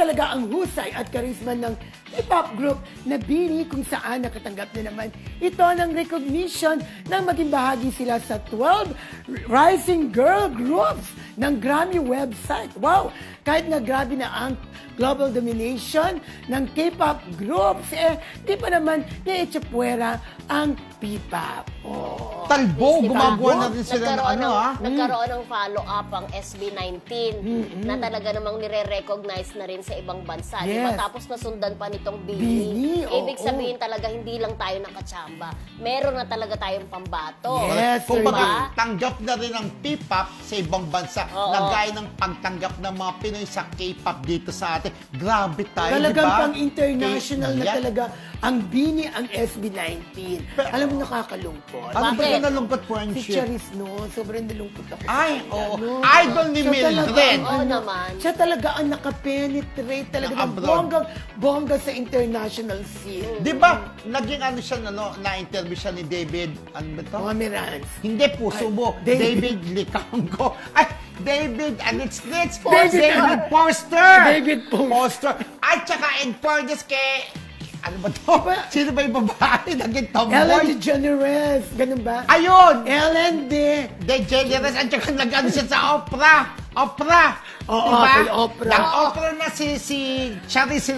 talaga ang husay at karisma ng hip-hop group na BINI kung saan nakatanggap na naman ito ng recognition nang maging bahagi sila sa 12 Rising Girl Groups ng Grammy website. Wow! Kahit na grabe na ang global domination ng K-pop groups, di pa naman naiitsapwera ang P-pop. Oh. Talbo, Diba? gumagawa na rin sila ng ano, ha? Nagkaroon ng follow-up ang SB19 na talaga namang nire-recognize na rin sa ibang bansa. Yes. Diba? Tapos nasundan pa nitong BINI. BINI, Ibig sabihin talaga hindi lang tayo nakachamba. Meron na talaga tayong pambato. Yes, Kung diba? tanggap na rin ang P-pop sa ibang bansa, na gaya ng pagtanggap ng mga Pinoy sa K-pop dito sa atin. Grabe tayo, Talagang diba? pang-international na Yan. talaga ang BINI, ang SB19. Alam mo, nakakalungkot. Ano ba Bakit? yung nalungkot Si friendship? Charis, no? Sobrang nalungkot ako. Ay, sa oo. kanya, no? Idol ni Siya Mildred. talaga ang Oo naman. Siya talaga ang nakapenetrate talaga Na ng abroad. bongga sa international scene. Di ba, naging ano siya, na-interview siya ni David, ano ba to? Mga Mirans. Hindi, puso mo. David. David Licango. Ay, David, and it's David Foster. David Foster. At saka, in fairness kay, ano ba to? Sino ba yung babae? Naging tomboy? Ellen DeGeneres. Ganun ba? Ayun! Ellen DeGeneres, at saka nag-ano siya sa opera. Oo, Diba? kay Oprah. Nag-opera na si Charis.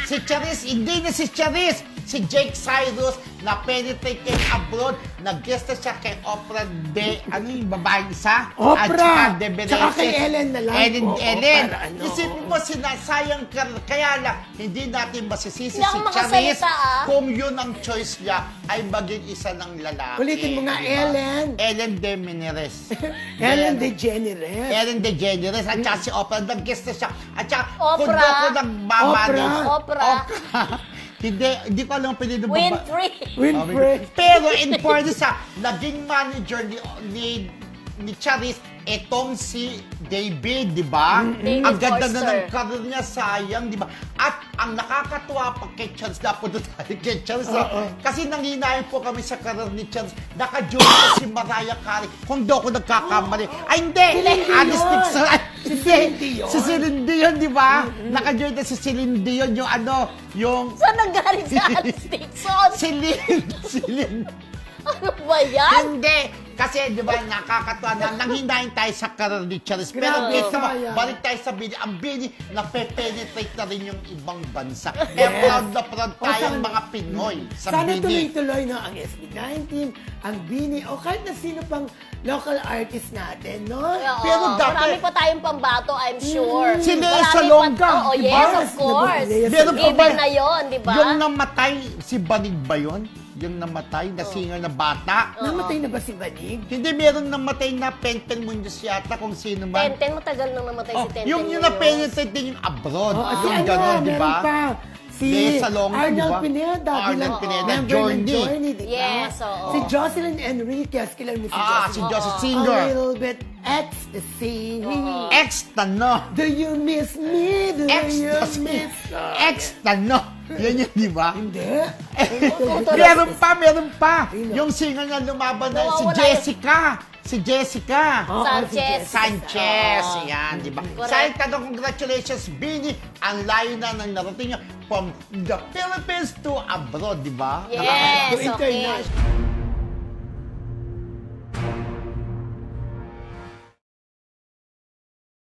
Si Charis, hindi na si Charis. Si Jake Cyrus, na-penetrate kay abroad. Nag-guest na siya kay Oprah ano yung babaeng isa? At Oprah! saka De Beneses. Tsaka kay Ellen na lang. Oo, Ellen. para ano. Isipin mo, sinasayang ka. Kaya lang, hindi natin masisisi Hindi si ako Charis makasalita, kung yun ang choice niya ay maging isa ng lalaki. Ulitin mo nga, Diba? Ellen. Ellen DeGeneres. Ellen DeGeneres. Ellen DeGeneres. At saka si Oprah, nag-guest na siya. At saka, kung Oprah. ako nagmamanis. Oprah. Hindi ko alam ang pinili mo. Winfrey. Pero in fairness, naging manager ni Charis, etong si David, di ba? David Ang ganda na Forster. ng career niya, sayang, di ba? At ang nakakatuwa pa kay Charis, napunta tayo kay Charis. Kasi nanginayin po kami sa career ni Charis. Naka-join si Mariah Carey. Kung doon ako nagkakamali. Ay, hindi! Honest Si Celine Dion. Si Celine Dion, di ba? Naka-join na si Celine Dion, yung Saan nanggaling si Alice Dixon? Celine. Ano ba yan? Hindi. Kasi, di ba, nakakatuwa na nanghinayin tayo sa career ni Charis. Pero Grabe, gusto mo, sayang. balik tayo sa BINI. Ang BINI, nape-penetrate na rin yung ibang bansa. Kaya proud na proud tayong mga Pinoy sa Sana BINI. tuloy-tuloy na ang SB19, ang BINI, o kahit na sino pang local artist natin, no? Pero dati- marami pa tayong pambato, I'm sure. Si Lea Marami Salonga, pa- Oo, diba? yes, of course. Meron pa ba- Given na yun, di ba? Yung namatay, si Banig ba yun? Yung namatay na singer na bata? Namatay na ba si Banig? Hindi, meron namatay na Penten Muñoz yata kung sino man. Tenten, matagal nang namatay si Tenten. Yung na-penetrate din yung abroad. Si yung gano'n, di ba? meron pa. Si Lea Salonga, Arnold di ba? Pineda. Arnold bilang Pineda, member ng Journey. Journey, di ba? Yes, oo. Si Jocelyn Enriquez. Kilala mo si Si Jocelyn? Joseph A Singer. little bit ecstasy. Ex-tano. Do you miss me? Do you Ecstasy. miss me? Ex-tano. Yan yun, di ba? Hindi. Meron pa. Yung singer na lumaban na, si Nawawala Jessica. Si Jessica. Sanchez. Yan, di ba? Correct. Sa tanong, congratulations, BINI. Ang layo na ng narating nyo from the Philippines to abroad, di ba? Yes, To okay. international.